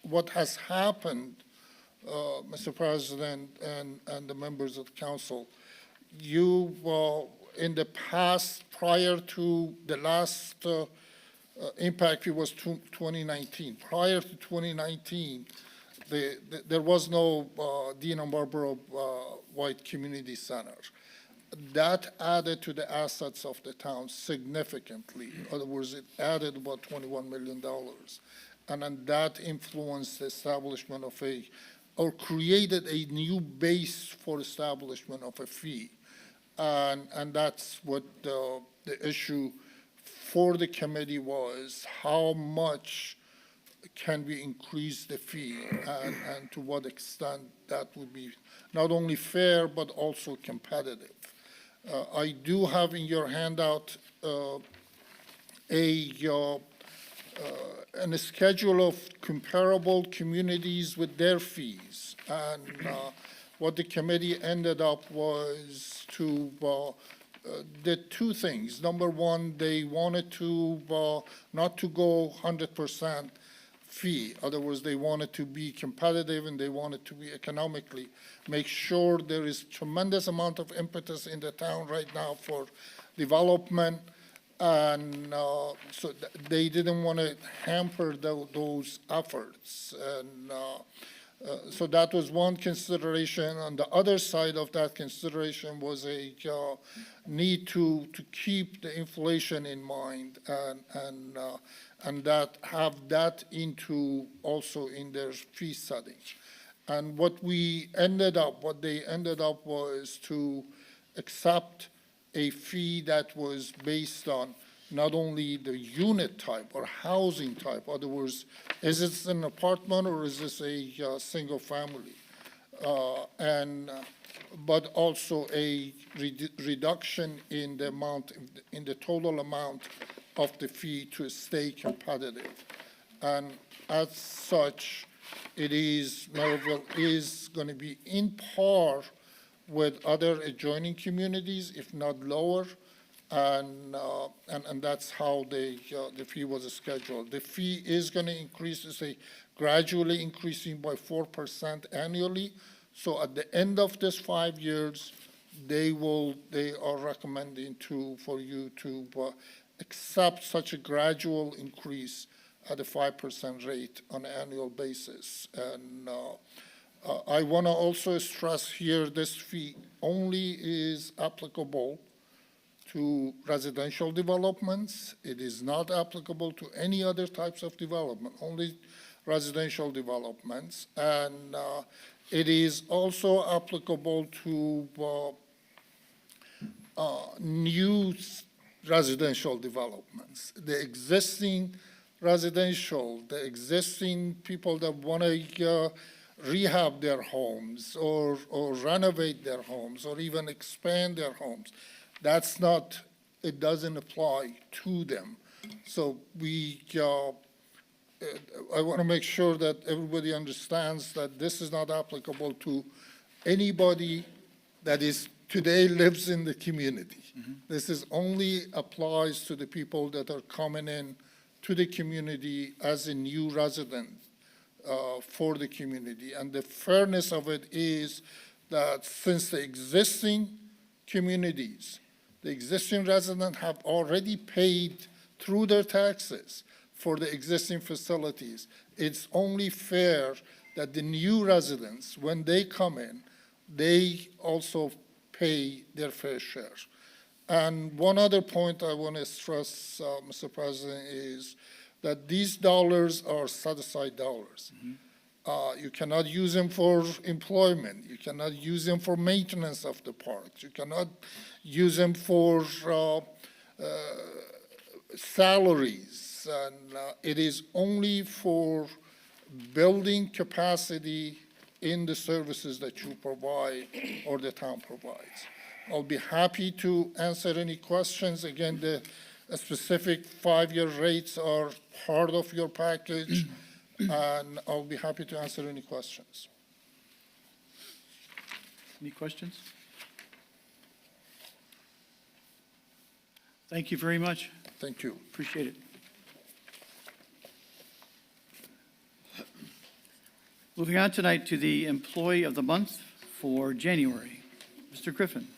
what has happened, Mr. President and the members of the council, you, in the past, prior to the last impact fee was 2019. Prior to 2019, there was no Dean and Barbara White Community Center. That added to the assets of the town significantly. In other words, it added about $21 million. And then that influenced the establishment of or created a new base for establishment of a fee. And that's what the issue for the committee was: how much can we increase the fee, and to what extent that would be not only fair but also competitive. I do have in your handout a schedule of comparable communities with their fees. And what the committee ended up was to did two things. Number one, they wanted to not to go 100% fee. In other words, they wanted to be competitive and they wanted to be economically, make sure there is tremendous amount of impetus in the town right now for development. And so they didn't want to hamper those efforts. And so that was one consideration. On the other side of that consideration was a need to keep the inflation in mind and that have that into also in their fee setting. And what they ended up was to accept a fee that was based on not only the unit type or housing type. In other words, is this an apartment or is this a single family? But also a reduction in the amount, in the total amount of the fee to stay competitive. And as such, Merrillville is going to be in par with other adjoining communities, if not lower, and that's how the fee was scheduled. The fee is going to increase, gradually increasing by 4% annually. So at the end of this 5 years, they are recommending for you to accept such a gradual increase at a 5% rate on an annual basis. And I want to also stress here, this fee only is applicable to residential developments. It is not applicable to any other types of development, only residential developments. And it is also applicable to new residential developments. The existing residential, the existing people that want to rehab their homes or renovate their homes or even expand their homes, that's not, it doesn't apply to them. So I want to make sure that everybody understands that this is not applicable to anybody that is today lives in the community. Mm-hmm. This is only applies to the people that are coming in to the community as a new resident for the community. And the fairness of it is that since the existing communities, the existing residents have already paid through their taxes for the existing facilities, it's only fair that the new residents, when they come in, they also pay their fair share. And one other point I want to stress, Mr. President, is that these dollars are set-aside dollars. Mm-hmm. You cannot use them for employment. You cannot use them for maintenance of the parks. You cannot use them for salaries. And it is only for building capacity in the services that you provide or the town provides. I'll be happy to answer any questions. Again, the specific 5-year rates are part of your package, and I'll be happy to answer any questions. Any questions? Thank you very much. Thank you. Appreciate it. Moving on tonight to the Employee of the Month for January. Mr. Griffin.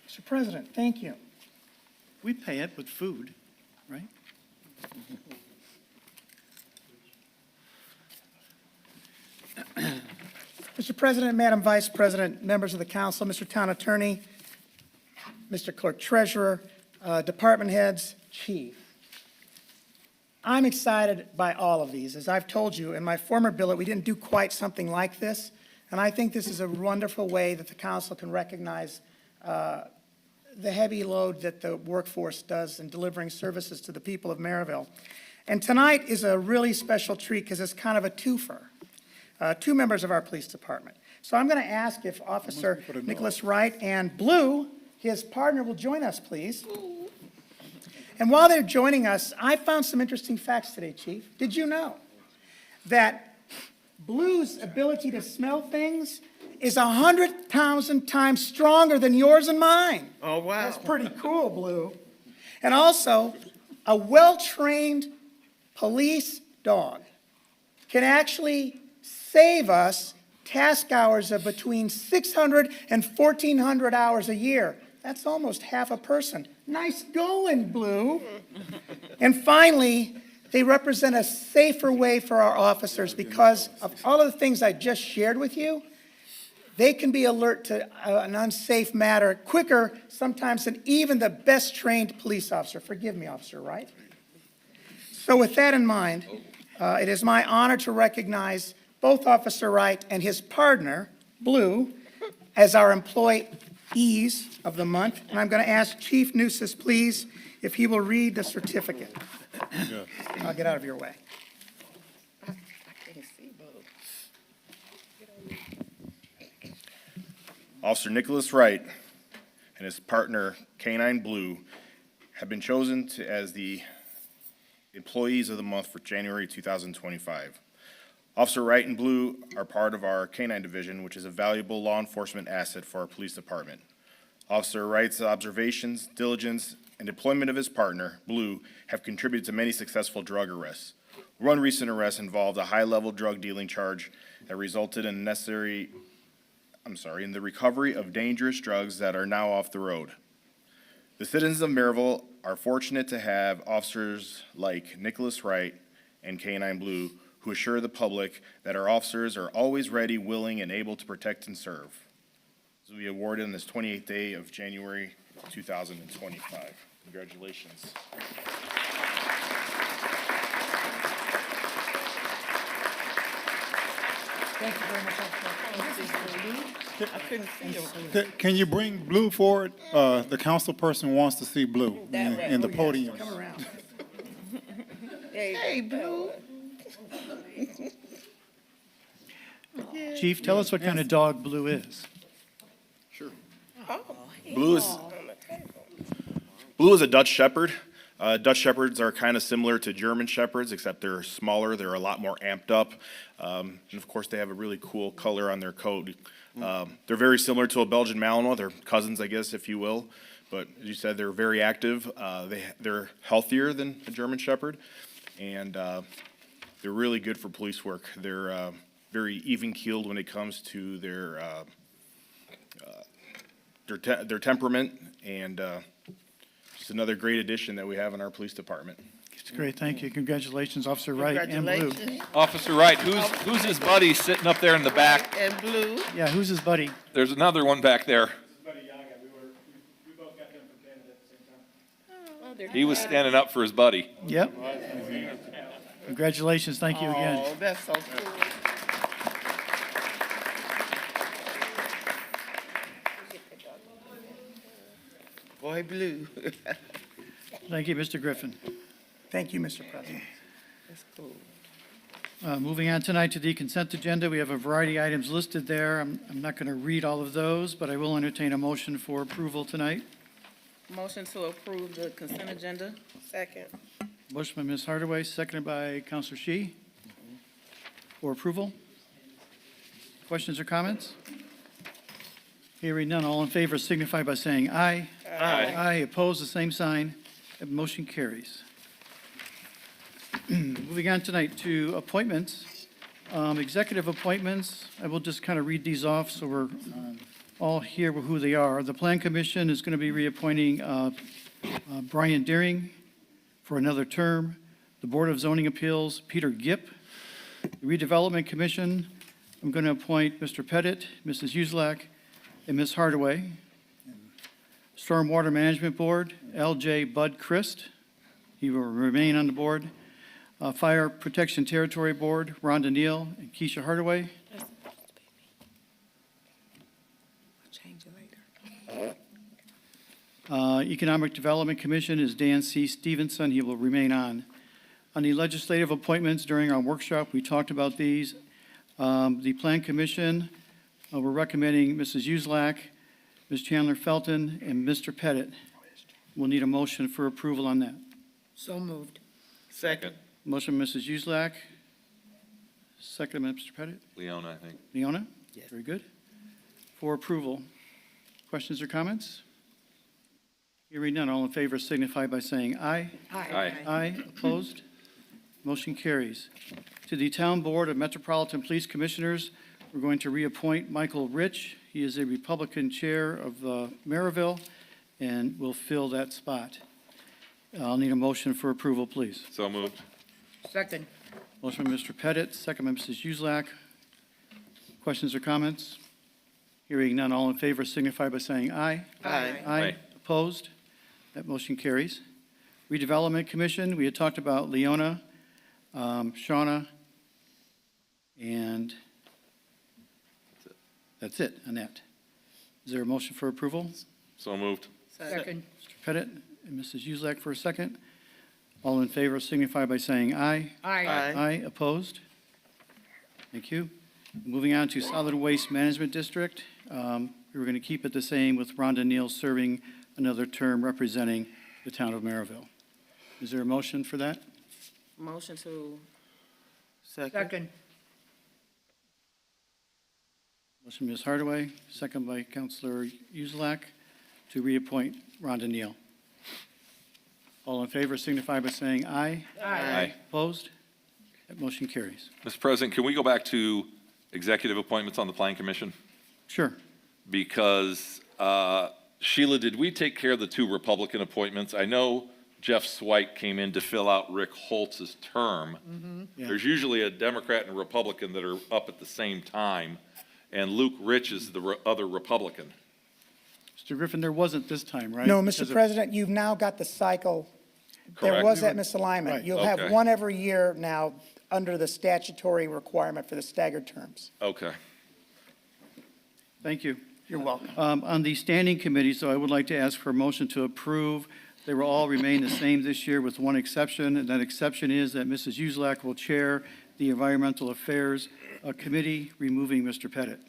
Mr. President, thank you. We pay it with food, right? Mr. President, Madam Vice President, members of the council, Mr. Town Attorney, Mr. Clerk Treasurer, department heads, chief. I'm excited by all of these. As I've told you, in my former billet, we didn't do quite something like this, and I think this is a wonderful way that the council can recognize the heavy load that the workforce does in delivering services to the people of Merrillville. And tonight is a really special treat because it's kind of a twofer. Two members of our police department. So I'm going to ask if Officer Nicholas Wright and Blue, his partner, will join us, please. And while they're joining us, I found some interesting facts today, Chief. Did you know that Blue's ability to smell things is 100,000 times stronger than yours and mine? Oh, wow. That's pretty cool, Blue. And also, a well-trained police dog can actually save us task hours of between 600 and 1,400 hours a year. That's almost half a person. Nice going, Blue. And finally, they represent a safer way for our officers because of all of the things I just shared with you. They can be alert to an unsafe matter quicker sometimes than even the best trained police officer. Forgive me, Officer Wright. So with that in mind, it is my honor to recognize both Officer Wright and his partner, Blue, as our employees of the month. And I'm going to ask Chief Nusis, please, if he will read the certificate. I'll get out of your way. I can't see, Bo. Officer Nicholas Wright and his partner, Canine Blue, have been chosen as the Employees of the Month for January 2025. Officer Wright and Blue are part of our Canine Division, which is a valuable law enforcement asset for our police department. Officer Wright's observations, diligence, and deployment of his partner, Blue, have contributed to many successful drug arrests. One recent arrest involved a high-level drug dealing charge that resulted in in the recovery of dangerous drugs that are now off the road. The citizens of Merrillville are fortunate to have officers like Nicholas Wright and Canine Blue who assure the public that our officers are always ready, willing, and able to protect and serve. This will be awarded on this 28th day of January 2025. Congratulations. Thank you very much, Officer. I couldn't see him. Can you bring Blue forward? The council person wants to see Blue in the podium. Come around. Hey, Blue. Chief, tell us what kind of dog Blue is. Blue is a Dutch Shepherd. Dutch Shepherds are kind of similar to German Shepherds, except they're smaller, they're a lot more amped up, and of course they have a really cool color on their coat. They're very similar to a Belgian Malinois, they're cousins, I guess, if you will, but as you said, they're very active. They're healthier than a German Shepherd, and they're really good for police work. They're very even-keeled when it comes to their temperament, and just another great addition that we have in our police department. It's great, thank you. Congratulations, Officer Wright and Blue. Congratulations. Officer Wright, who's his buddy sitting up there in the back? And Blue. Yeah, who's his buddy? There's another one back there. He was standing up for his buddy. Yep. Congratulations, thank you again. Oh, that's so cool. Boy, Blue. Thank you, Mr. Griffin. Thank you, Mr. President. That's cool. Moving on tonight to the consent agenda, we have a variety of items listed there. I'm not going to read all of those, but I will entertain a motion for approval tonight. Motion to approve the consent agenda. Second. Motion by Ms. Hardaway, seconded by Counselor Shi. For approval? Questions or comments? Hearing none, all in favor signify by saying aye. Aye. Aye, opposed, the same sign. That motion carries. Moving on tonight to appointments. Executive appointments, I will just kind of read these off so we're all here with who they are. The Plan Commission is going to be reappointing Brian Deering for another term. The Board of Zoning Appeals, Peter Gipp. The Redevelopment Commission, I'm going to appoint Mr. Pettit, Mrs. Uselak, and Ms. Hardaway. Stormwater Management Board, L.J. Bud Christ. He will remain on the board. Fire Protection Territory Board, Rhonda Neal and Keisha Hardaway. Change it later. Economic Development Commission is Dan C. Stevenson. He will remain on. On the legislative appointments during our workshop, we talked about these. The Plan Commission, we're recommending Mrs. Uselak, Ms. Chandler Felton, and Mr. Pettit. We'll need a motion for approval on that. So moved. Second. Motion, Mrs. Uselak. Second, Mr. Pettit. Leona, I think. Leona? Yes. Very good. For approval. Questions or comments? Hearing none, all in favor signify by saying aye. Aye. Aye, opposed? Motion carries. To the Town Board of Metropolitan Police Commissioners, we're going to reappoint Michael Rich. He is a Republican chair of Merrillville and will fill that spot. I'll need a motion for approval, please. So moved. Second. Motion by Mr. Pettit, second by Mrs. Uselak. Questions or comments? Hearing none, all in favor signify by saying aye. Aye. Aye. Opposed? That motion carries. Redevelopment Commission, we had talked about Leona, Shauna, and that's it on that. Is there a motion for approval? So moved. Second. Mr. Pettit and Mrs. Uselak for a second. All in favor signify by saying aye. Aye. Aye, opposed? Thank you. Moving on to Solid Waste Management District. We're going to keep it the same with Rhonda Neal serving another term representing the town of Merrillville. Is there a motion for that? Motion to, Second. Motion, Ms. Hardaway, second by Councilor Uselak, to reappoint Rhonda Neal. All in favor signify by saying aye. Aye. Opposed? That motion carries. Mr. President, can we go back to executive appointments on the Plan Commission? Sure. Because, Sheila, did we take care of the two Republican appointments? I know Jeff Swike came in to fill out Rick Holtz's term. Yeah. There's usually a Democrat and a Republican that are up at the same time, and Luke Rich is the other Republican. Mr. Griffin, there wasn't this time, right? No, Because Mr. of- President, you've now got the cycle. There Correct. was that Right. misalignment. You'll have Okay. one every year now under the statutory requirement for the staggered terms. Okay. Thank you. You're welcome. On the standing committees, so I would like to ask for a motion to approve. They will all remain the same this year with one exception, and that exception is that Mrs. Uselak will chair the Environmental Affairs Committee, removing Mr. Pettit.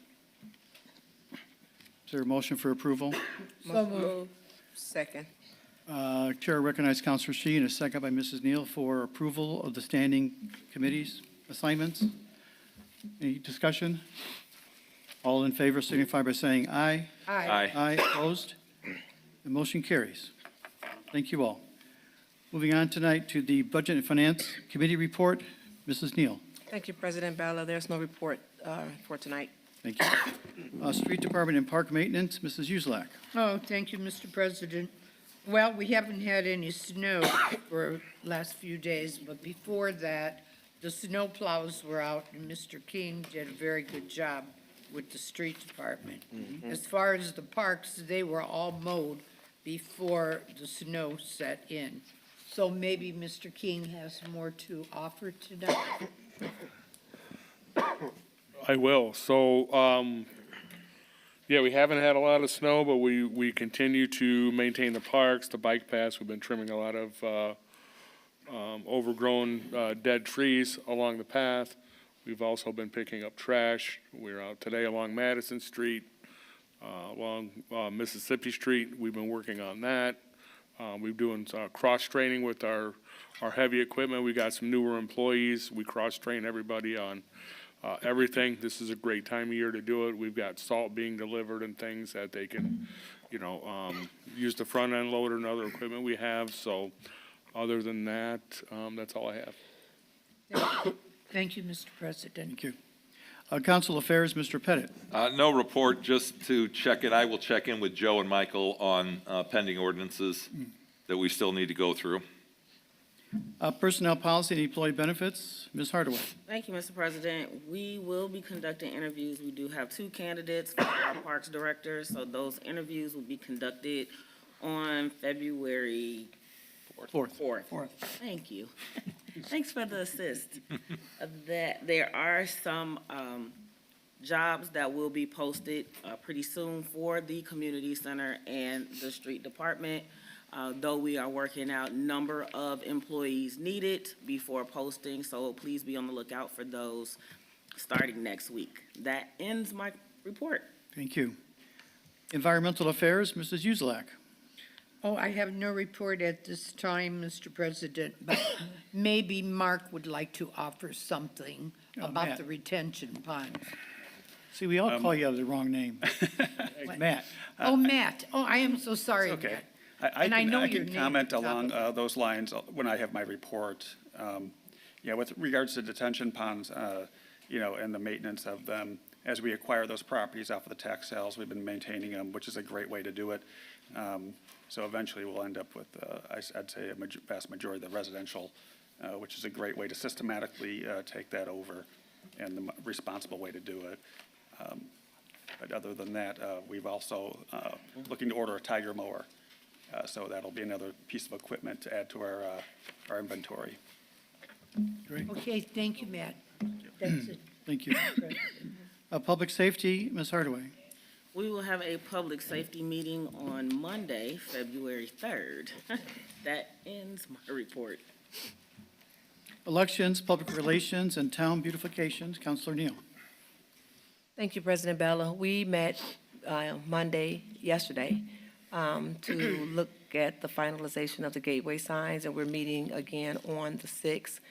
Is there a motion for approval? So moved. second. Chair recognizes Councilor Shi, and a second by Mrs. Neal for approval of the standing committees assignments. Any discussion? All in favor signify by saying aye. Aye. Aye, opposed? The motion carries. Thank you all. Moving on tonight to the Budget and Finance Committee report. Mrs. Neal, Thank you, President Bella. There's no report for tonight. thank you. Street Department and Park Maintenance, Mrs. Uselak. Oh, thank you, Mr. President. Well, we haven't had any snow for last few days, but before that, the snow plows were out, and Mr. King did a very good job with the street department. As far as the parks, they were all mowed before the snow set in. So maybe Mr. King has more to offer tonight. I will. So, yeah, we haven't had a lot of snow, but we continue to maintain the parks, the bike paths. We've been trimming a lot of overgrown dead trees along the path. We've also been picking up trash. We're out today along Madison Street, along Mississippi Street. We've been working on that. We're doing cross-training with our heavy equipment. We got some newer employees. We cross-train everybody on everything. This is a great time of year to do it. We've got salt being delivered and things that they can, use the front end loader and other equipment we have. So other than that, that's all I have. Thank you, Mr. President. Thank you. Council Affairs, Mr. Pettit. No report, just to check it. I will check in with Joe and Michael on pending ordinances that we still need to go through. Personnel Policy and Employee Benefits, Ms. Hardaway. Thank you, Mr. President. We will be conducting interviews. We do have 2 candidates for our Parks Director, so those interviews will be conducted on February 4th. Thank you. Thanks for the assist. That there are some jobs that will be posted pretty soon for the community center and the street department. Though we are working out number of employees needed before posting, so please be on the lookout for those starting next week. That ends my report. Thank you. Environmental Affairs, Mrs. Uzelak. Oh, I have no report at this time, Mr. President, but maybe Mark would like to offer something about Matt. the retention ponds. See, we all call you out of the wrong name. Matt. Oh, Matt. Oh, I am so sorry, Okay. Matt. And I know I your can name comment at the top along of those lines when I have my report. Yeah, with regards to detention ponds, and the maintenance of them, as we acquire those properties off of the tax sales, we've been maintaining them, which is a great way to do it. So eventually we'll end up with, I'd say, a vast majority of the residential, which is a great way to systematically take that over and the responsible way to do it. But other than that, we've also looking to order a Tiger mower. So that'll be another piece of equipment to add to our inventory. Great. Okay, thank you, Matt. That's it. Thank you. Public Safety, Ms. Hardaway. We will have a public safety meeting on Monday, February 3rd. That ends my report. Elections, Public Relations, and Town Beautifications, Councilor Neal. Thank you, President Bella. We met yesterday, to look at the finalization of the gateway signs, and we're meeting again on the 6th,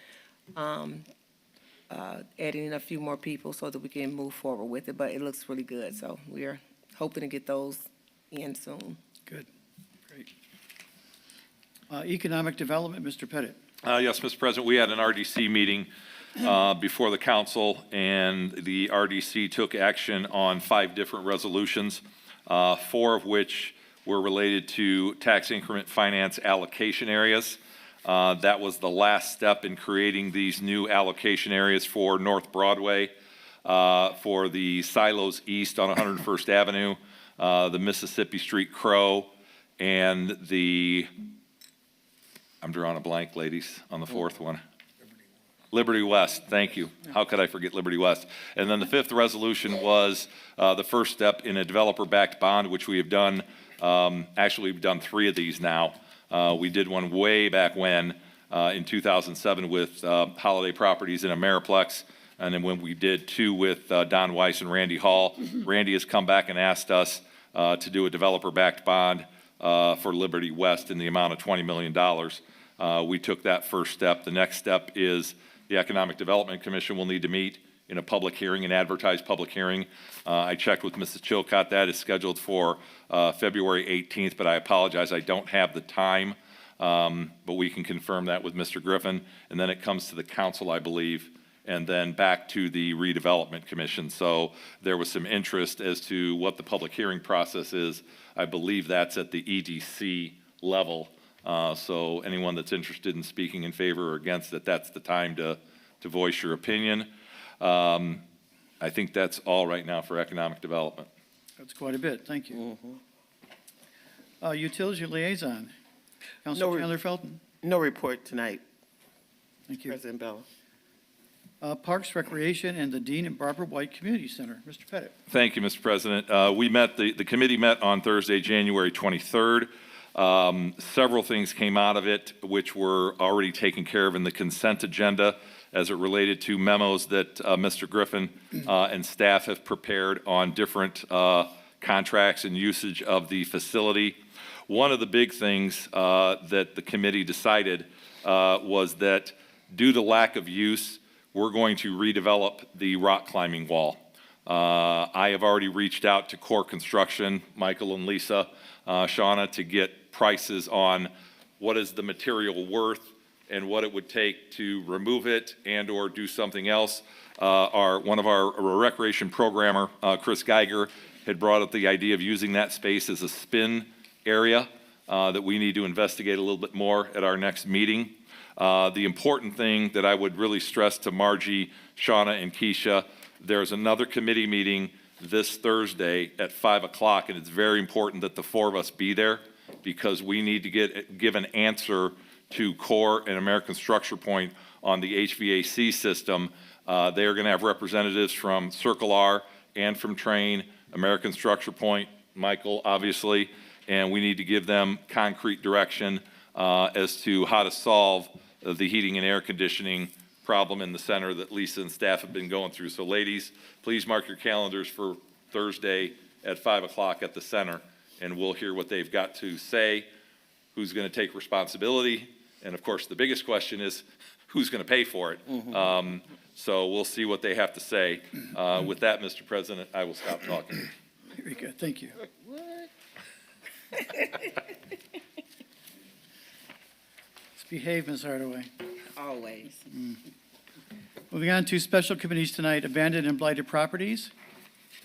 adding in a few more people so that we can move forward with it, but it looks really good, so we're hoping to get those in soon. Good. Great. Economic Development, Mr. Pettit. Yes, Mr. President, we had an RDC meeting before the council, and the RDC took action on 5 different resolutions, 4 of which were related to tax increment finance allocation areas. That was the last step in creating these new allocation areas for North Broadway, for the silos east on 101st Avenue, the Mississippi Street Crow, and I'm drawing a blank, ladies, on the 4th one. Liberty West, thank you. How could I forget Liberty West? And then the 5th resolution was the first step in a developer-backed bond, which we have done. Actually, we've done 3 of these now. We did one way back when, in 2007 with Holiday Properties in Ameriplex, and then when we did 2 with Don Weiss and Randy Hall. Randy has come back and asked us to do a developer-backed bond for Liberty West in the amount of $20 million. We took that first step. The next step is the Economic Development Commission will need to meet in a public hearing, an advertised public hearing. I checked with Mrs. Chilcott. That is scheduled for February 18th, but I apologize, I don't have the time. But we can confirm that with Mr. Griffin. And then it comes to the council, I believe, and then back to the Redevelopment Commission. So there was some interest as to what the public hearing process is. I believe that's at the EDC level. So anyone that's interested in speaking in favor or against it, that's the time to voice your opinion. I think that's all right now for economic development. That's quite a bit. Thank you. Utility Liaison, Councilor Chandler Felton. No report tonight, Thank you. President Bella. Parks, Recreation, and the Dean and Barbara White Community Center, Mr. Pettit. Thank you, Mr. President. The committee met on Thursday, January 23rd. Several things came out of it which were already taken care of in the consent agenda as it related to memos that Mr. Griffin and staff have prepared on different contracts and usage of the facility. One of the big things that the committee decided was that due to lack of use, we're going to redevelop the rock climbing wall. I have already reached out to Core Construction, Michael and Lisa, Shauna, to get prices on what is the material worth and what it would take to remove it and/or do something else. One of our recreation programmer, Chris Geiger, had brought up the idea of using that space as a spin area that we need to investigate a little bit more at our next meeting. The important thing that I would really stress to Margie, Shauna, and Keisha, there's another committee meeting this Thursday at 5 o'clock, and it's very important that the four of us be there because we need to give an answer to CORE and American Structure Point on the HVAC system. They're going to have representatives from Circle R and from Train, American Structure Point, Michael, obviously, and we need to give them concrete direction as to how to solve the heating and air conditioning problem in the center that Lisa and staff have been going through. So ladies, please mark your calendars for Thursday at 5 o'clock at the center, and we'll hear what they've got to say, who's going to take responsibility, and of course, the biggest question is, who's going to pay for it? So we'll see what they have to say. With that, Mr. President, I will stop talking. Very good, thank you. Let's behave, Ms. Hardaway. Always. Moving on to special committees tonight, abandoned and blighted properties.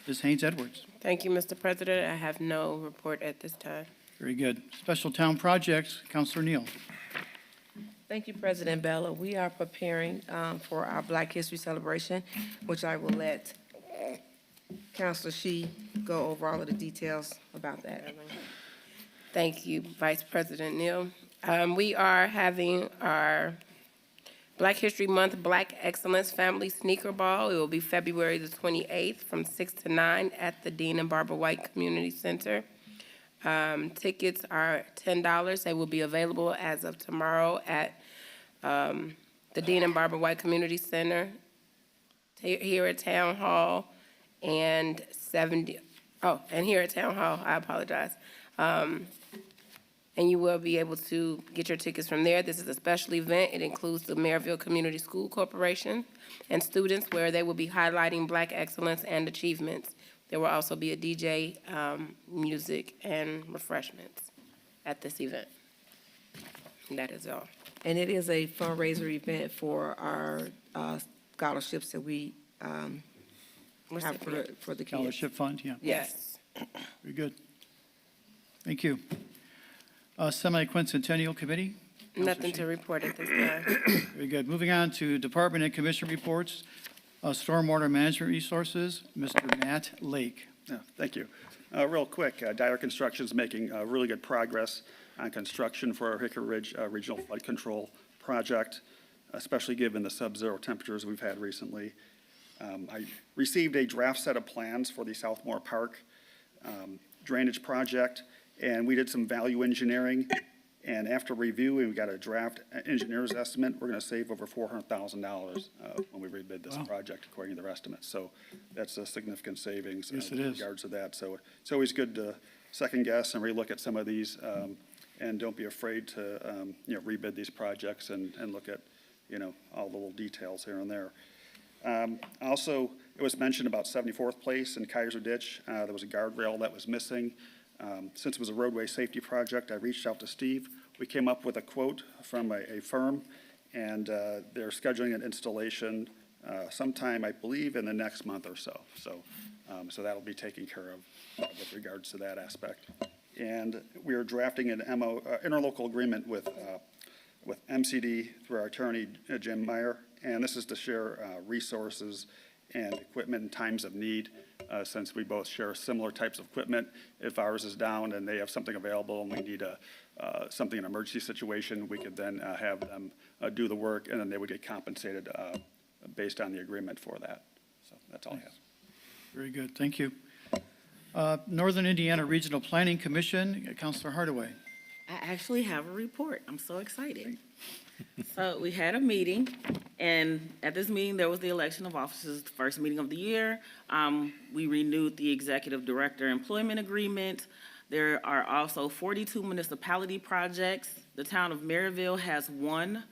Ms. Haynes Edwards. Thank you, Mr. President. I have no report at this time. Very good. Special town projects, Councilor Neal. Thank you, President Bella. We are preparing for our Black History Celebration, which I will let Councilor Shi go over all of the details about that. Thank you, Vice President Neal. We are having our Black History Month Black Excellence Family Sneaker Ball. It will be February the 28th from 6 to 9 at the Dean and Barbara White Community Center. Tickets are $10. They will be available as of tomorrow at the Dean and Barbara White Community Center here at Town Hall and here at Town Hall, I apologize. And you will be able to get your tickets from there. This is a special event. It includes the Merrillville Community School Corporation and students where they will be highlighting Black excellence and achievements. There will also be a DJ, music, and refreshments at this event. And that is all. And it is a fundraiser event for our scholarships that we have for the kids. Scholarship Fund, yeah. Yes. Very good. Thank you. Semi-Quincentennial Committee? Nothing to report at this time. Very good. Moving on to Department and Commission reports. Stormwater Management Resources, Mr. Matt Lake. Yeah, thank you. Real quick, Dyer Construction's making really good progress on construction for our Hickory Ridge Regional Flood Control Project, especially given the sub-zero temperatures we've had recently. I received a draft set of plans for the Southmore Park drainage project, and we did some value engineering. And after reviewing, we got a draft engineer's estimate. We're going to save over $400,000 when we rebid this project, according to their estimates. So that's a significant savings in regards to that. So it's always good to second guess and relook at some of these, and don't be afraid to rebid these projects and look at all the little details here and there. Also, it was mentioned about 74th Place in Kaiser Ditch. There was a guardrail that was missing. Since it was a roadway safety project, I reached out to Steve. We came up with a quote from a firm, and they're scheduling an installation sometime, I believe, in the next month or so. So that'll be taken care of with regards to that aspect. And we are drafting an interlocal agreement with MCD through our attorney, Jim Meyer, and this is to share resources and equipment in times of need. Since we both share similar types of equipment, if ours is down and they have something available and we need something in an emergency situation, we could then have them do the work, and then they would get compensated based on the agreement for that. So that's all I have. Very good, thank you. Northern Indiana Regional Planning Commission, Councilor Hardaway. I actually have a report. I'm so excited. So we had a meeting, and at this meeting, there was the election of officers, the first meeting of the year. We renewed the executive director employment agreement. There are also 42 municipality projects. The town of Merrillville has one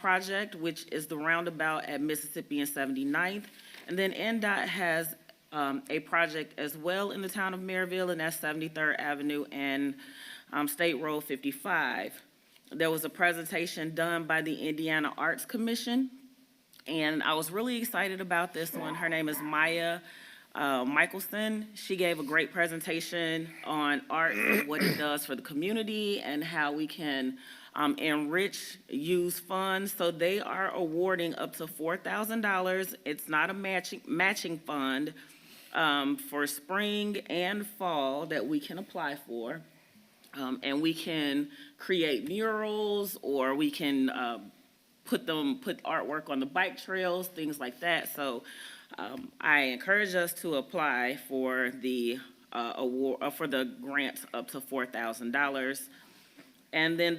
project, which is the roundabout at Mississippi and 79th. And then NDOT has a project as well in the town of Merrillville, and that's 73rd Avenue and State Road 55. there was a presentation done by the Indiana Arts Commission, and I was really excited about this one. Her name is Maya Michelson. She gave a great presentation on art, what it does for the community, and how we can enrich youth funds. So they are awarding up to $4,000. It's not a matching fund for spring and fall that we can apply for. And we can create murals, or we can put artwork on the bike trails, things like that. So I encourage us to apply for the award, for the grant up to $4,000. And then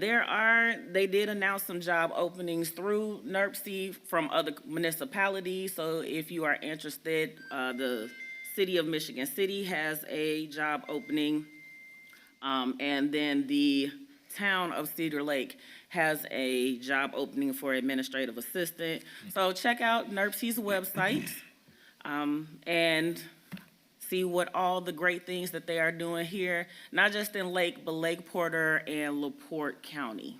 they did announce some job openings through NERC from other municipalities. So if you are interested, the City of Michigan City has a job opening. And then the town of Cedar Lake has a job opening for administrative assistant. So check out NERC's website and see what all the great things that they are doing here, not just in Lake, but Lake Porter and LaPorte County.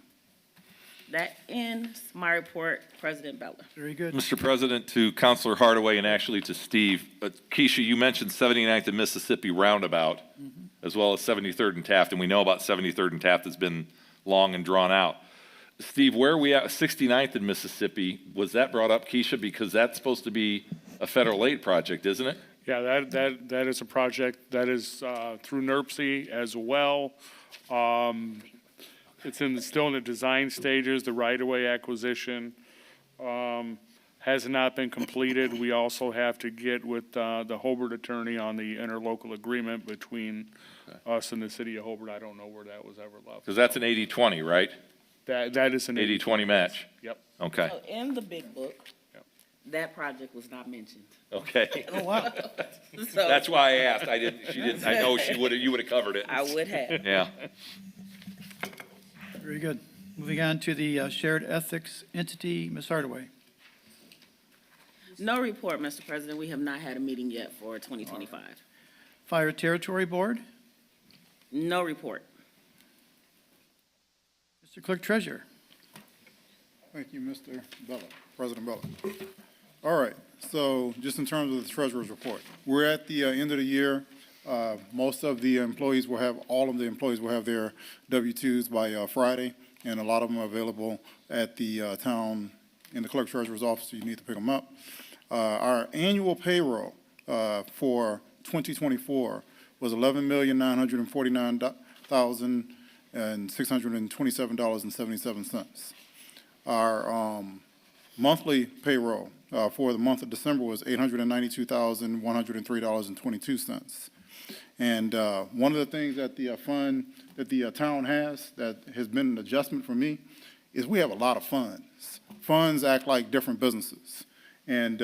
That ends my report, President Bella. Very good. Mr. President, to Councilor Hardaway and actually to Steve, Keisha, you mentioned 79th and Mississippi roundabout, as well as 73rd and Taft, and we know about 73rd and Taft has been long and drawn out. Steve, where are we at 69th in Mississippi? Was that brought up, Keisha? Because that's supposed to be a federal aid project, isn't it? Yeah, that is a project that is through NERC as well. It's still in the design stages. The right-of-way acquisition has not been completed. We also have to get with the Hobart attorney on the interlocal agreement between us and the city of Hobart. I don't know where that was ever left. Because that's an 80-20, right? That is an 80-20 match. Yep. Okay. So in the big book, that project was not mentioned. Okay. Oh, wow. So That's why I asked. I know you would have covered it. I would have. Yeah. Very good. Moving on to the shared ethics entity, Ms. Hardaway. No report, Mr. President. We have not had a meeting yet for 2025. Fire Territory Board, No report. Mr. Clerk Treasurer. Thank you, Mr. Bella, President Bella. All right, so just in terms of the treasurer's report, we're at the end of the year. Most of the employees will have, all of the employees will have their W-2s by Friday, and a lot of them are available at the town, in the clerk treasurer's office, so you need to pick them up. Our annual payroll for 2024 was $11,949,627.77. Our monthly payroll for the month of December was $892,103.22. And one of the things that the fund, that the town has, that has been an adjustment for me, is we have a lot of funds. Funds act like different businesses, and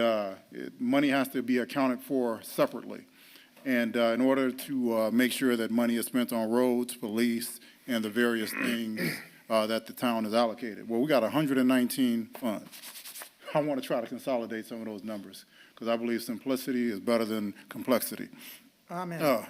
money has to be accounted for separately. And in order to make sure that money is spent on roads, police, and the various things that the town has allocated. Well, we got 119 funds. I want to try to consolidate some of those numbers, because I believe simplicity is better than complexity. Amen.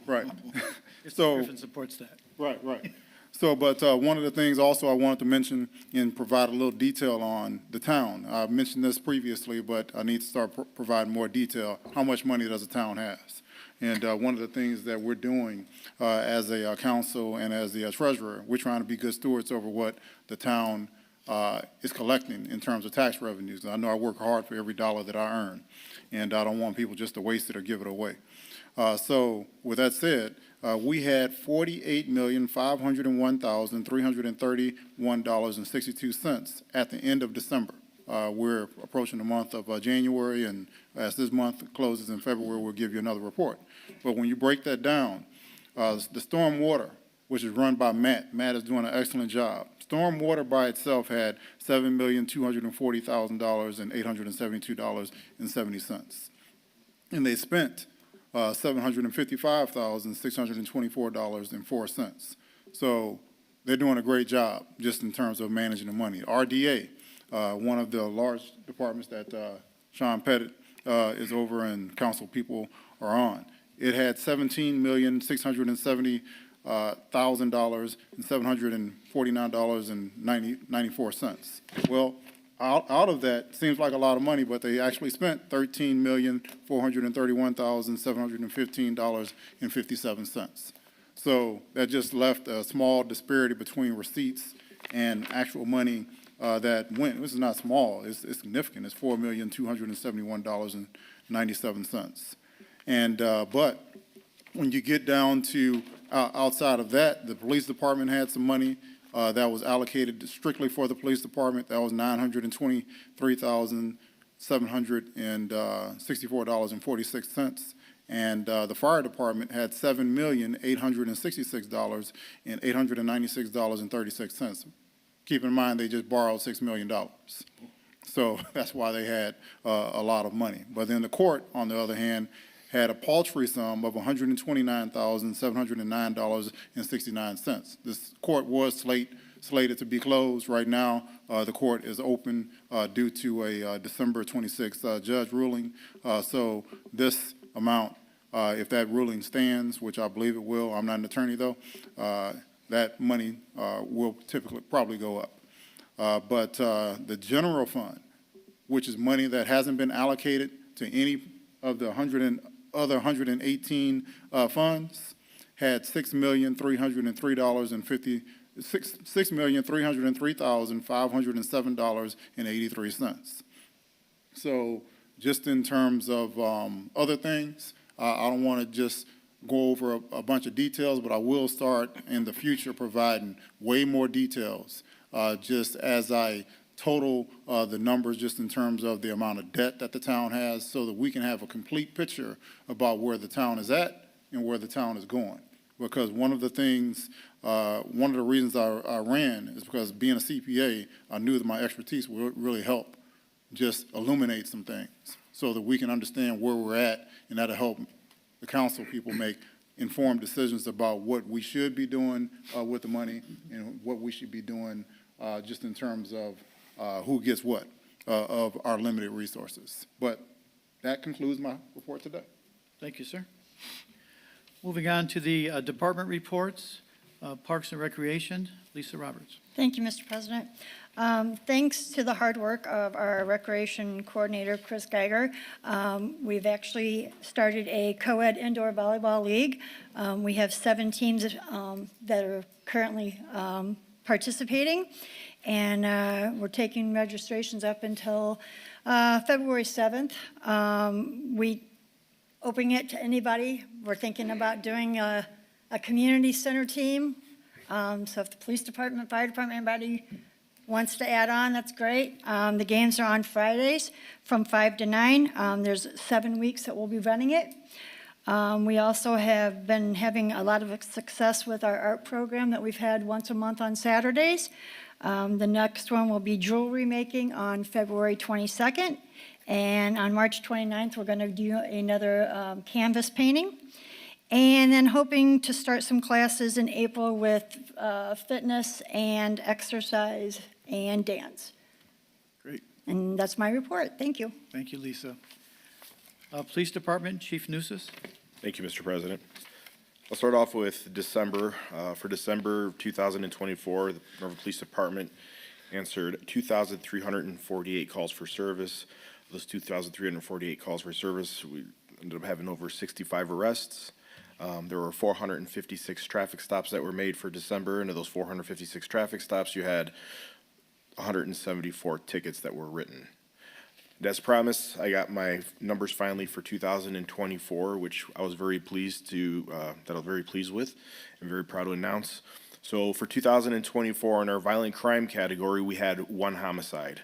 Right. Mr. So, Griffin supports that. right. So, but one of the things also I wanted to mention and provide a little detail on the town. I mentioned this previously, but I need to start providing more detail. How much money does the town has? And one of the things that we're doing as a council and as the treasurer, we're trying to be good stewards over what the town is collecting in terms of tax revenues. I know I work hard for every dollar that I earn, and I don't want people just to waste it or give it away. So with that said, we had $48,501,331.62 at the end of December. We're approaching the month of January, and as this month closes in February, we'll give you another report. But when you break that down, the storm water, which is run by Matt is doing an excellent job. Storm water by itself had $7,240,872.70. And they spent $755,624.04. So they're doing a great job just in terms of managing the money. RDA, one of the large departments that Sean Pettit is over and council people are on. It had $17,670,000 $1,000 and $749.94. Well, out of that, seems like a lot of money, but they actually spent $13,431,715.57. So that just left a small disparity between receipts and actual money that went. This is not small, it's significant. It's $4,271.97. And, but when you get down to outside of that, the police department had some money that was allocated strictly for the police department. That was $923,764.46. And the fire department had $7,866,896.36. Keep in mind, they just borrowed $6 million. So that's why they had a lot of money. But then the court, on the other hand, had a paltry sum of $129,709.69. This court was slated to be closed. Right now, the court is open due to a December 26th judge ruling. So this amount, if that ruling stands, which I believe it will, I'm not an attorney though, that money will typically probably go up. But the general fund, which is money that hasn't been allocated to any of the other 118 funds, had $6,303,507.83. So just in terms of other things, I don't want to just go over a bunch of details, but I will start in the future providing way more details just as I total the numbers just in terms of the amount of debt that the town has so that we can have a complete picture about where the town is at and where the town is going. Because one of the things, one of the reasons I ran is because being a CPA, I knew that my expertise would really help just illuminate some things so that we can understand where we're at, and that'll help the council people make informed decisions about what we should be doing with the money and what we should be doing just in terms of who gets what of our limited resources. But that concludes my report today. Thank you, sir. Moving on to the department reports, Parks and Recreation, Lisa Roberts. Thank you, Mr. President. Thanks to the hard work of our Recreation Coordinator, Chris Geiger, we've actually started a co-ed indoor volleyball league. We have 7 teams that are currently participating, and we're taking registrations up until February 7th. We opening it to anybody. We're thinking about doing a community center team. So if the police department, fire department, anybody wants to add on, that's great. The games are on Fridays from 5 to 9. There's 7 weeks that we'll be running it. We also have been having a lot of success with our art program that we've had once a month on Saturdays. The next one will be jewelry making on February 22nd. And on March 29th, we're going to do another canvas painting. And then hoping to start some classes in April with fitness and exercise and dance. Great. And that's my report. Thank you. Thank you, Lisa. Police Department, Chief Nusis. Thank you, Mr. President. I'll start off with December. For December 2024, the Merrillville Police Department answered 2,348 calls for service. Those 2,348 calls for service, we ended up having over 65 arrests. There were 456 traffic stops that were made for December, and of those 456 traffic stops, you had 174 tickets that were written. As promised, I got my numbers finally for 2024, which I was very pleased with and very proud to announce. So for 2024, in our violent crime category, we had 1 homicide.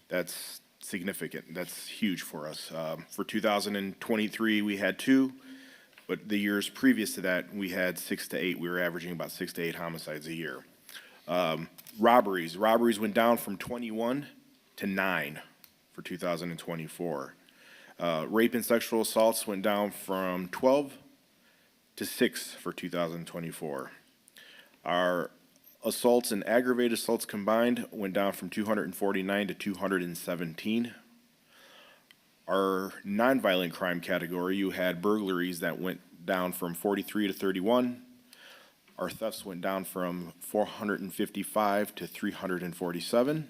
That's significant. That's huge for us. For 2023, we had 2. But the years previous to that, we had 6 to 8. We were averaging about 6 to 8 homicides a year. Robberies went down from 21 to 9 for 2024. Rape and sexual assaults went down from 12 to 6 for 2024. Our assaults and aggravated assaults combined went down from 249 to 217. Our nonviolent crime category, you had burglaries that went down from 43 to 31. Our thefts went down from 455 to 347.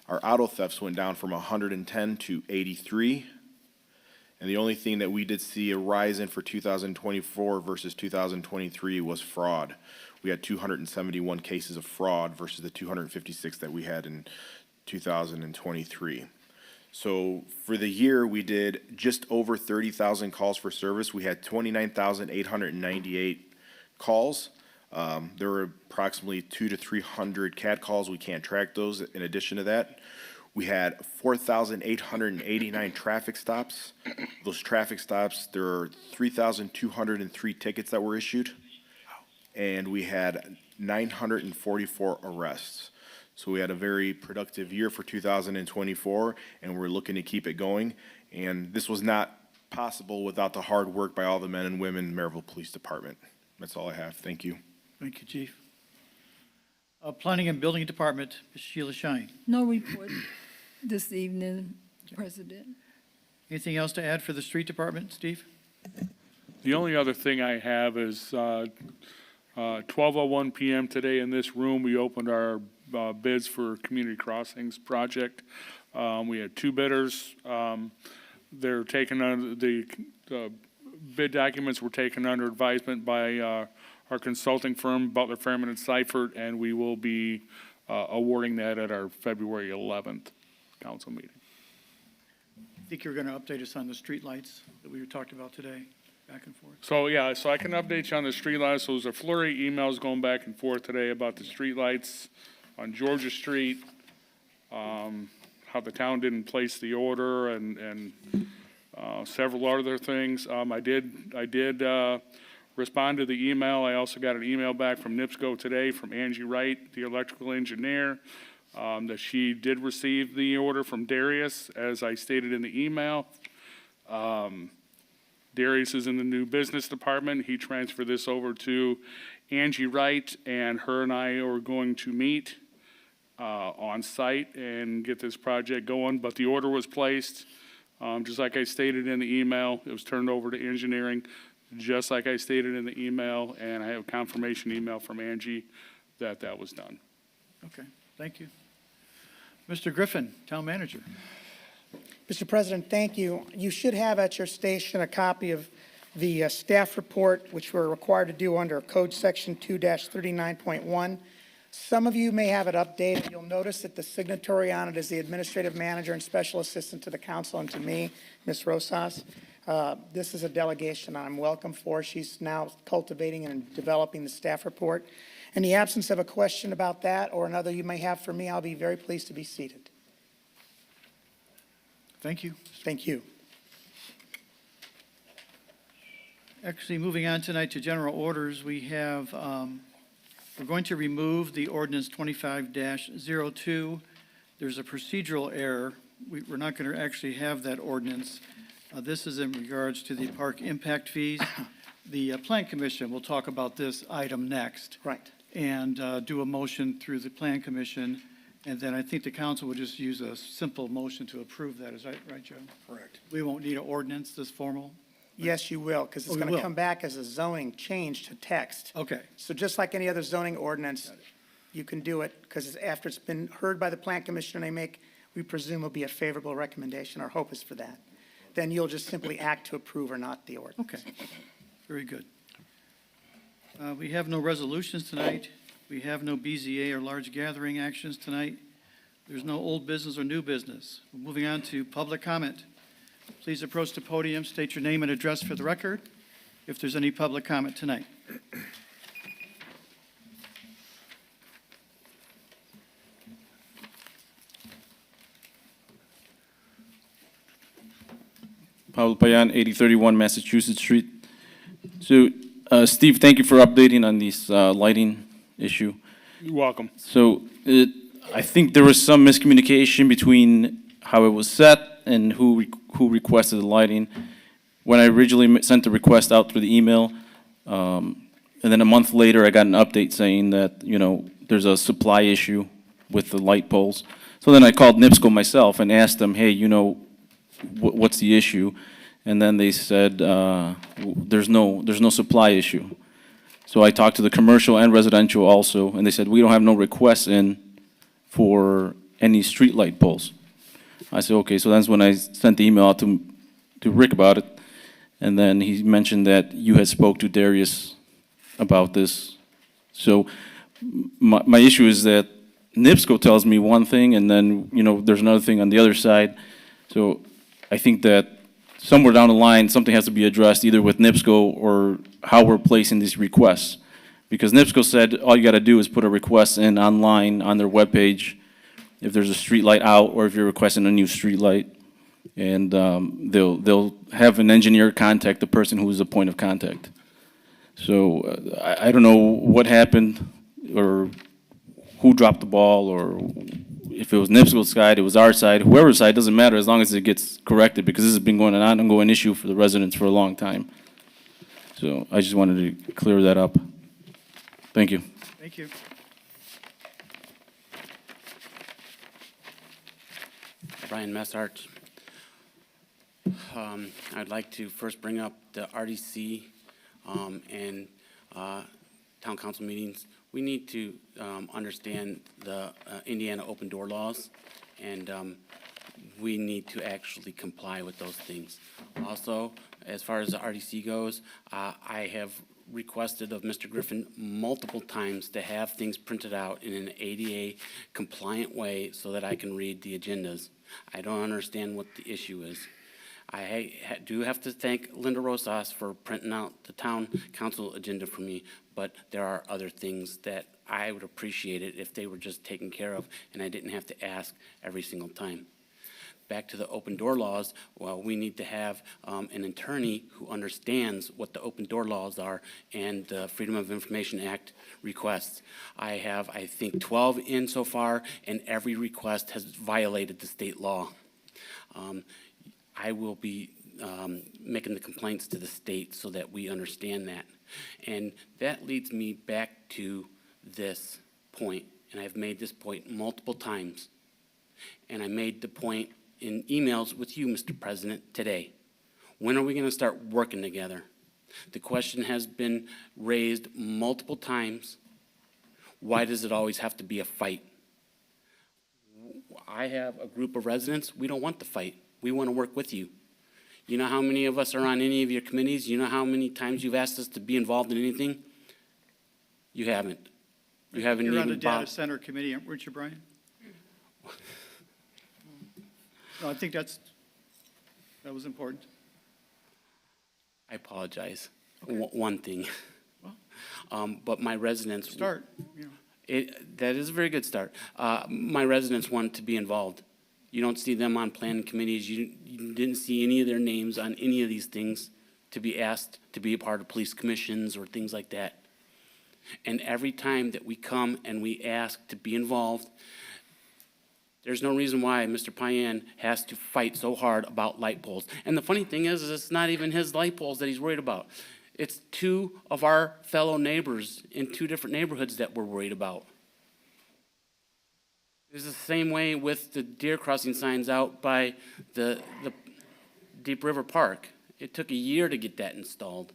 Our auto thefts went down from 110 to 83. And the only thing that we did see a rise in for 2024 versus 2023 was fraud. We had 271 cases of fraud versus the 256 that we had in 2023. So for the year, we did just over 30,000 calls for service. We had 29,898 calls. There were approximately 200 to 300 CAD calls. We can't track those. In addition to that, we had 4,889 traffic stops. Those traffic stops, there are 3,203 tickets that were issued, and we had 944 arrests. So we had a very productive year for 2024, and we're looking to keep it going. And this was not possible without the hard work by all the men and women in the Merrillville Police Department. That's all I have. Thank you. Thank you, Chief. Planning and Building Department, Ms. Sheila Shine. No report this evening, President. Anything else to add for the Street Department, Steve? The only other thing I have is 12:01 PM today in this room, we opened our bids for Community Crossings project. We had 2 bidders. They're taken under, the bid documents were taken under advisement by our consulting firm, Butler, Fairman, and Seifert, and we will be awarding that at our February 11th council meeting. I think you're going to update us on the streetlights that we talked about today, back and forth. So, yeah, so I can update you on the streetlights. So there's a flurry of emails going back and forth today about the streetlights on Georgia Street, how the town didn't place the order, and several other things. I did respond to the email. I also got an email back from NIPSCO today from Angie Wright, the electrical engineer, that she did receive the order from Darius, as I stated in the email. Darius is in the new business department. He transferred this over to Angie Wright, and her and I are going to meet on site and get this project going. But the order was placed, just like I stated in the email. It was turned over to engineering, just like I stated in the email, and I have a confirmation email from Angie that that was done. Okay, thank you. Mr. Griffin, Town Manager. Mr. President, thank you. You should have at your station a copy of the staff report, which we're required to do under Code Section 2-39.1. Some of you may have it updated. You'll notice that the signatory on it is the administrative manager and special assistant to the council and to me, Ms. Rosas. This is a delegation I'm welcome for. She's now cultivating and developing the staff report. In the absence of a question about that or another you may have for me, I'll be very pleased to be seated. Thank you. Thank you. Actually, moving on tonight to general orders, we have, we're going to remove the ordinance 25-02. There's a procedural error. We're not going to actually have that ordinance. This is in regards to the park impact fees. The Plan Commission will talk about this item next. Right. And do a motion through the Plan Commission, and then I think the council will just use a simple motion to approve that. Is that right, Joe? Correct. We won't need an ordinance this formal? Yes, you will, because it's we going to will. come back as a zoning change to text. Okay. So just like any other zoning ordinance, you can do it, because after it's been heard by the Plan Commission, we presume will be a favorable recommendation. Our hope is for that. Then you'll just simply act to approve or not the ordinance. Okay, very good. We have no resolutions tonight. We have no BZA or large gathering actions tonight. There's no old business or new business. We're moving on to public comment. Please approach the podium, state your name and address for the record, if there's any public comment tonight. Pablo Payan, 8031 Massachusetts Street. So, Steve, thank you for updating on this lighting issue. You're welcome. So, I think there was some miscommunication between how it was set and who requested the lighting. When I originally sent the request out through the email, and then a month later, I got an update saying that, there's a supply issue with the light poles. So then I called NIPSCO myself and asked them, hey, what's the issue? And then they said, there's no supply issue. So I talked to the commercial and residential also, and they said, we don't have no requests in for any streetlight poles. I said, okay, so that's when I sent the email out to Rick about it. And then he mentioned that you had spoke to Darius about this. So my issue is that NIPSCO tells me one thing, and then, there's another thing on the other side. So I think that somewhere down the line, something has to be addressed, either with NIPSCO or how we're placing these requests. Because NIPSCO said all you got to do is put a request in online on their webpage if there's a street light out or if you're requesting a new street light. And they'll have an engineer contact the person who is the point of contact. So I don't know what happened or who dropped the ball, or if it was NIPSCO's side, it was our side, whoever's side, doesn't matter as long as it gets corrected, because this has been going on an ongoing issue for the residents for a long time. So I just wanted to clear that up. Thank you. Thank you. Brian Messart. I'd like to first bring up the RDC and town council meetings. We need to understand the Indiana open door laws, and we need to actually comply with those things. Also, as far as the RDC goes, I have requested of Mr. Griffin multiple times to have things printed out in an ADA compliant way so that I can read the agendas. I don't understand what the issue is. I do have to thank Linda Rosas for printing out the town council agenda for me, but there are other things that I would appreciate it if they were just taken care of and I didn't have to ask every single time. Back to the open door laws, well, we need to have an attorney who understands what the open door laws are and the Freedom of Information Act requests. I have, I think, 12 in so far, and every request has violated the state law. I will be making the complaints to the state so that we understand that. And that leads me back to this point, and I've made this point multiple times. And I made the point in emails with you, Mr. President, today. When are we going to start working together? The question has been raised multiple times. Why does it always have to be a fight? I have a group of residents. We don't want the fight. We want to work with you. You know how many of us are on any of your committees? You know how many times you've asked us to be involved in anything? You haven't. You haven't You're on even the data bothered. center committee, weren't you, Brian? No, I think that was important. I apologize. Okay. One thing. But my residents. Start. That is a very good start. My residents want to be involved. You don't see them on planning committees. You didn't see any of their names on any of these things to be asked to be a part of police commissions or things like that. And every time that we come and we ask to be involved, there's no reason why Mr. Payan has to fight so hard about light poles. And the funny thing is it's not even his light poles that he's worried about. It's two of our fellow neighbors in two different neighborhoods that we're worried about. It's the same way with the deer crossing signs out by the Deep River Park. It took a year to get that installed.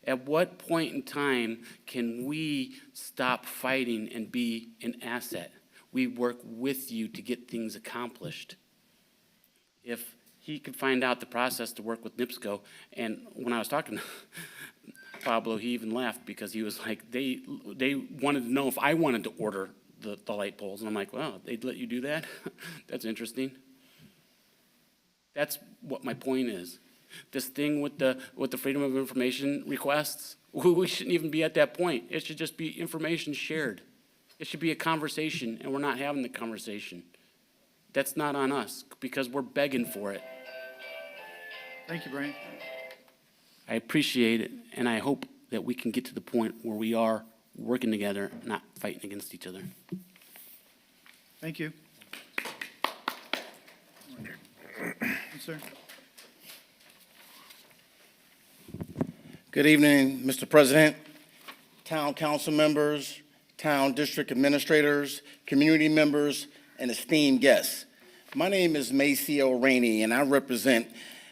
At what point in time can we stop fighting and be an asset? We work with you to get things accomplished. If he could find out the process to work with NIPSCO, and when I was talking to Pablo, he even laughed because he was like, they wanted to know if I wanted to order the light poles. And I'm like, well, they'd let you do that? That's interesting. That's what my point is. This thing with the Freedom of Information requests, we shouldn't even be at that point. It should just be information shared. It should be a conversation, and we're not having the conversation. That's not on us, because we're begging for it. Thank you, Brian. I appreciate it, and I hope that we can get to the point where we are working together, not fighting against each other. Thank you. Yes, sir. Good evening, Mr. President, town council members, town district administrators, community members, and esteemed guests. My name is Maceo Rainey, and I represent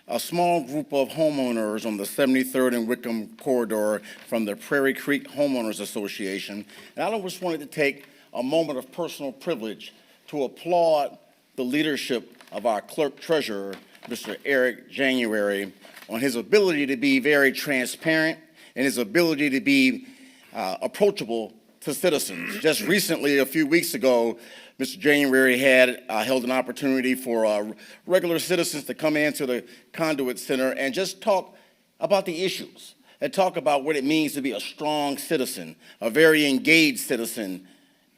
a small group of homeowners on the 73rd and Wickham corridor from the Prairie Creek Homeowners Association. And I just wanted to take a moment of personal privilege to applaud the leadership of our clerk treasurer, Mr. Eric January, on his ability to be very transparent and his ability to be approachable to citizens. Just recently, a few weeks ago, Mr. January had held an opportunity for regular citizens to come into the Conduit Center and just talk about the issues and talk about what it means to be a strong citizen, a very engaged citizen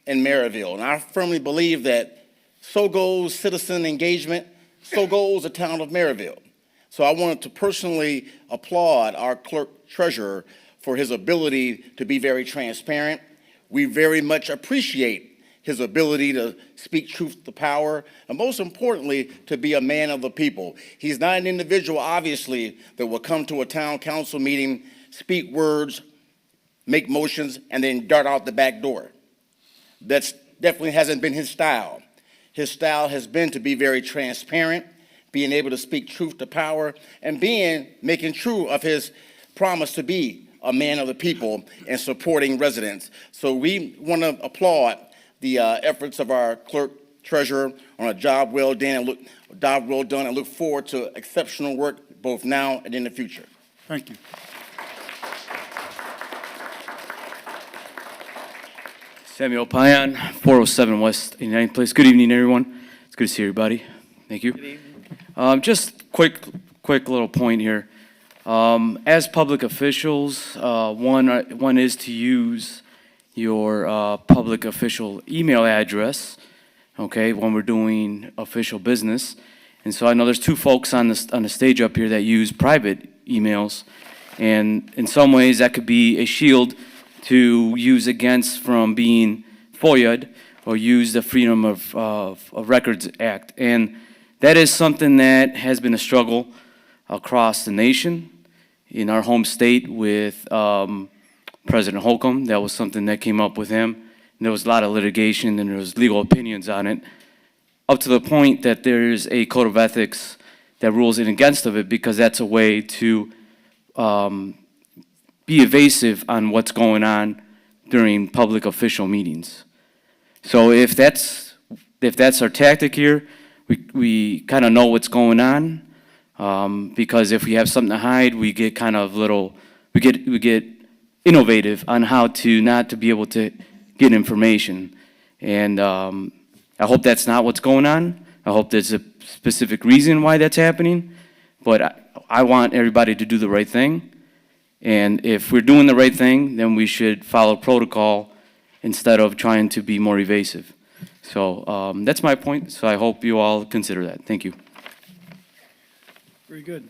in Merrillville. And I firmly believe that so goes citizen engagement, so goes the town of Merrillville. So I wanted to personally applaud our clerk treasurer for his ability to be very transparent. We very much appreciate his ability to speak truth to power, and most importantly, to be a man of the people. He's not an individual, obviously, that will come to a town council meeting, speak words, make motions, and then dart out the back door. That's definitely hasn't been his style. His style has been to be very transparent, being able to speak truth to power, and making true of his promise to be a man of the people and supporting residents. So we want to applaud the efforts of our clerk treasurer on a job well done, and look forward to exceptional work both now and in the future. Thank you. Samuel Payan, 407 West 89th Place. Good evening, everyone. It's good to see everybody. Thank you. Good evening. Just quick little point here. As public officials, one is to use your public official email address, okay, when we're doing official business. And so I know there's two folks on the stage up here that use private emails, and in some ways that could be a shield to use against from being FOIA'd or use the Freedom of Records Act. And that is something that has been a struggle across the nation. In our home state with President Holcomb, that was something that came up with him. And there was a lot of litigation and there was legal opinions on it, up to the point that there's a code of ethics that rules in against of it, because that's a way to be evasive on what's going on during public official meetings. So if that's our tactic here, we kind of know what's going on. Because if we have something to hide, we get kind of we get innovative on how to not to be able to get information. And I hope that's not what's going on. I hope there's a specific reason why that's happening. But I want everybody to do the right thing. And if we're doing the right thing, then we should follow protocol instead of trying to be more evasive. So that's my point. So I hope you all consider that. Thank you. Very good.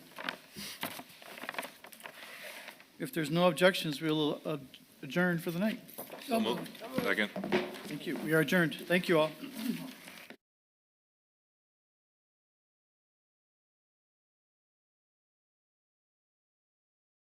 If there's no objections, we'll adjourn for the night. So moved. Second. Thank you. We are adjourned. Thank you all.